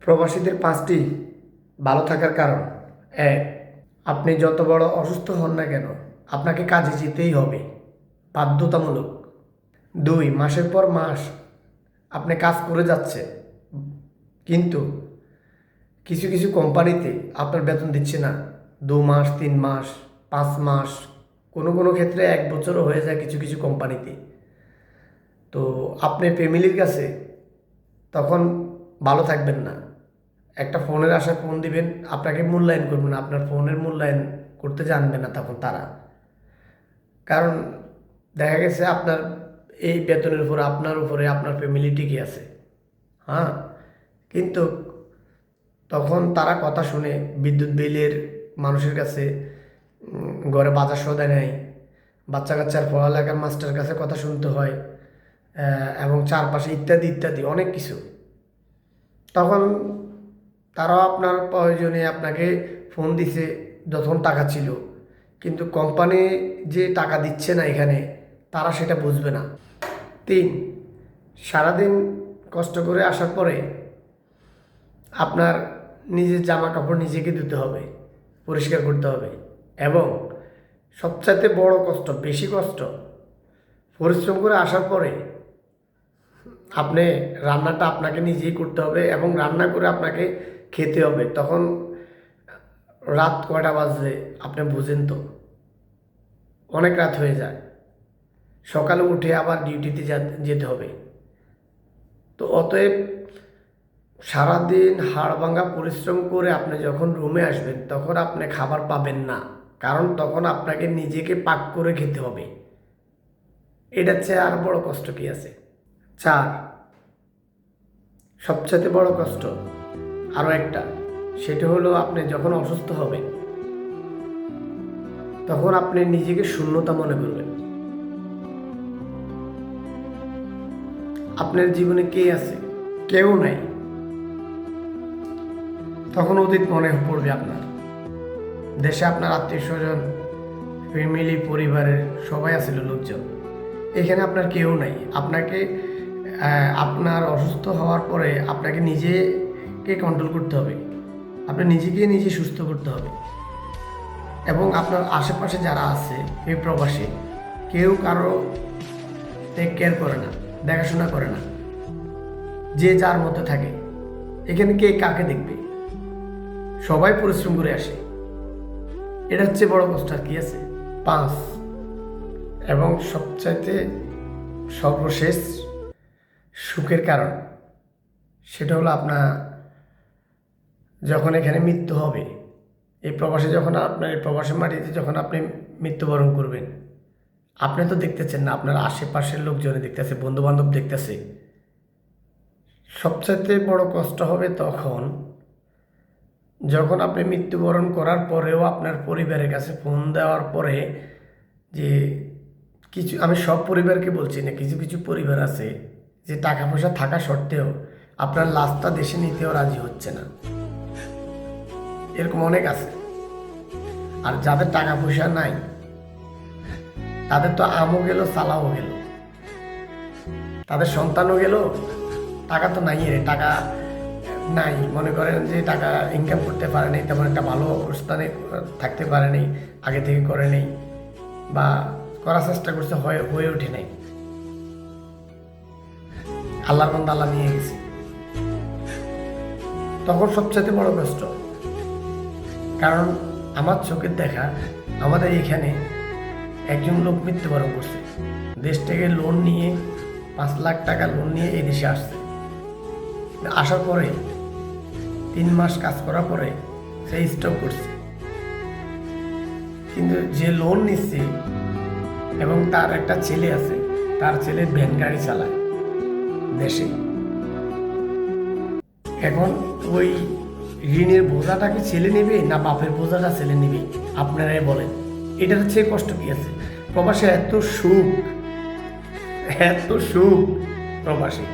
প্রবাসীদের 5টি ভালো থাকার কারণ। 1, আপনি যত বড় অসুস্থ হন না কেন আপনাকে কাজে যেতেই হবে, বাধ্যতামূলক। 2, মাসের পর মাস আপনি কাজ করে যাচ্ছে, কিন্তু কিছু কিছু কোম্পানিতে আপনার বেতন দিচ্ছে না। 2 মাস, 3 মাস, 5 মাস, কোনো কোনো ক্ষেত্রে 1 বছরও হয়ে যায় কিছু কিছু কোম্পানিতে। তো আপনি ফ্যামিলির কাছে তখন ভালো থাকবেন না। একটা ফোনের আশায় ফোন দিবেন, আপনাকে মূল্যায়ন করবে না, আপনার ফোনের মূল্যায়ন করতে জানবে না তখন তারা। কারণ দেখা গেছে আপনার এই বেতনের উপর আপনার উপরে আপনার ফ্যামিলি টিকে আছে। হ্যাঁ, কিন্তু তখন তারা কথা শুনে বিদ্যুৎ বিলের মানুষের কাছে, ঘরে বাজার সদাই নেয়, বাচ্চা কাচ্চার পড়ালেখার মাস্টার কাছে কথা শুনতে হয়, এবং চারপাশে ইত্যাদি ইত্যাদি অনেক কিছু। তখন তারাও আপনার প্রয়োজনে আপনাকে ফোন দিছে যখন টাকা ছিল, কিন্তু কোম্পানি যে টাকা দিচ্ছে না এখানে, তারা সেটা বুঝবে না। 3, সারাদিন কষ্ট করে আসার পরে আপনার নিজের জামা কাপড় নিজেকে ধুতে হবে, পরিষ্কার করতে হবে, এবং সবচাইতে বড় কষ্ট, বেশি কষ্ট, পরিশ্রম করে আসার পরে আপনি রান্নাটা আপনাকে নিজেই করতে হবে এবং রান্না করে আপনাকে খেতে হবে। তখন রাত কয়টা বাজলে আপনি বুঝেন তো, অনেক রাত হয়ে যায়। সকালে উঠে আবার ডিউটিতে যেতে হবে। তো অতএব সারাদিন হাড় ভাঙা পরিশ্রম করে আপনি যখন রুমে আসবেন তখন আপনি খাবার পাবেন না, কারণ তখন আপনাকে নিজেকে পাক করে খেতে হবে। এটার চেয়ে আর বড় কষ্ট কি আছে? 4, সবচেয়ে বড় কষ্ট আরও একটা, সেটা হলো আপনি যখন অসুস্থ হবেন তখন আপনি নিজেকে শূন্যতা মনে করবেন। আপনার জীবনে কে আছে? কেউ নাই। তখন অতীত মনে পড়বে আপনার। দেশে আপনার আত্মীয় স্বজন, ফ্যামিলি, পরিবারের সবাই আছিল লোকজন, এখানে আপনার কেউ নাই। আপনাকে আপনার অসুস্থ হওয়ার পরে আপনাকে নিজেকে কন্ট্রোল করতে হবে, আপনি নিজেকে নিজে সুস্থ করতে হবে। এবং আপনার আশেপাশে যারা আছে এই প্রবাসী, কেউ কারো টেক কেয়ার করে না, দেখাশোনা করে না, যে যার মতো থাকে। এখানে কে কাকে দেখবে? সবাই পরিশ্রম করে আসে। এটা হচ্ছে বড় কষ্ট, আর কি আছে? 5, এবং সবচাইতে সর্বশেষ সুখের কারণ, সেটা হলো আপনার যখন এখানে মৃত্যু হবে, এই প্রবাসে যখন আপনার এই প্রবাসের মাটিতে যখন আপনি মৃত্যুবরণ করবেন, আপনি তো দেখতেছেন না, আপনার আশেপাশের লোকজনে দেখতেছে, বন্ধুবান্ধব দেখতেছে। সবচাইতে বড় কষ্ট হবে তখন যখন আপনি মৃত্যুবরণ করার পরেও আপনার পরিবারের কাছে ফোন দেওয়ার পরে, যে কিছু, আমি সব পরিবারকে বলছি না, কিছু কিছু পরিবার আছে যে টাকা পয়সা থাকা সত্ত্বেও আপনার লাশটা দেশে নিতেও রাজি হচ্ছে না। এরকম অনেক আছে। আর যাদের টাকা পয়সা নাই তাদের তো আমও গেল, সালাও গেল, তাদের সন্তানও গেল, টাকা তো নাই, টাকা নাই, মনে করেন যে টাকা ইনকাম করতে পারে নাই, তেমন একটা ভালো স্থানে থাকতে পারে নাই, আগে থেকে করে নেই, বা করার চেষ্টা করছে, হয়ে ওঠে নাই। আল্লাহর বান্দা আল্লাহ নিয়ে গেছে। তখন সবচেয়ে বড় কষ্ট, কারণ আমার চোখের দেখা আমাদের এখানে একজন লোক মৃত্যুবরণ করছে। দেশ থেকে লোন নিয়ে 5 লাখ টাকা লোন নিয়ে এই দেশে আসছে। আসার পরে 3 মাস কাজ করার পরে সে স্টপ করছে। কিন্তু যে লোন নিচ্ছে এবং তার একটা ছেলে আছে, তার ছেলে ভ্যান গাড়ি চালায় দেশে। এখন ওই ঋণের বোঝাটা কি ছেলে নেবে না বাপের বোঝাটা ছেলে নেবে? আপনারাই বলেন, এটার হচ্ছে কষ্ট কি আছে? প্রবাসে এত সুখ, এত সুখ প্রবাসী।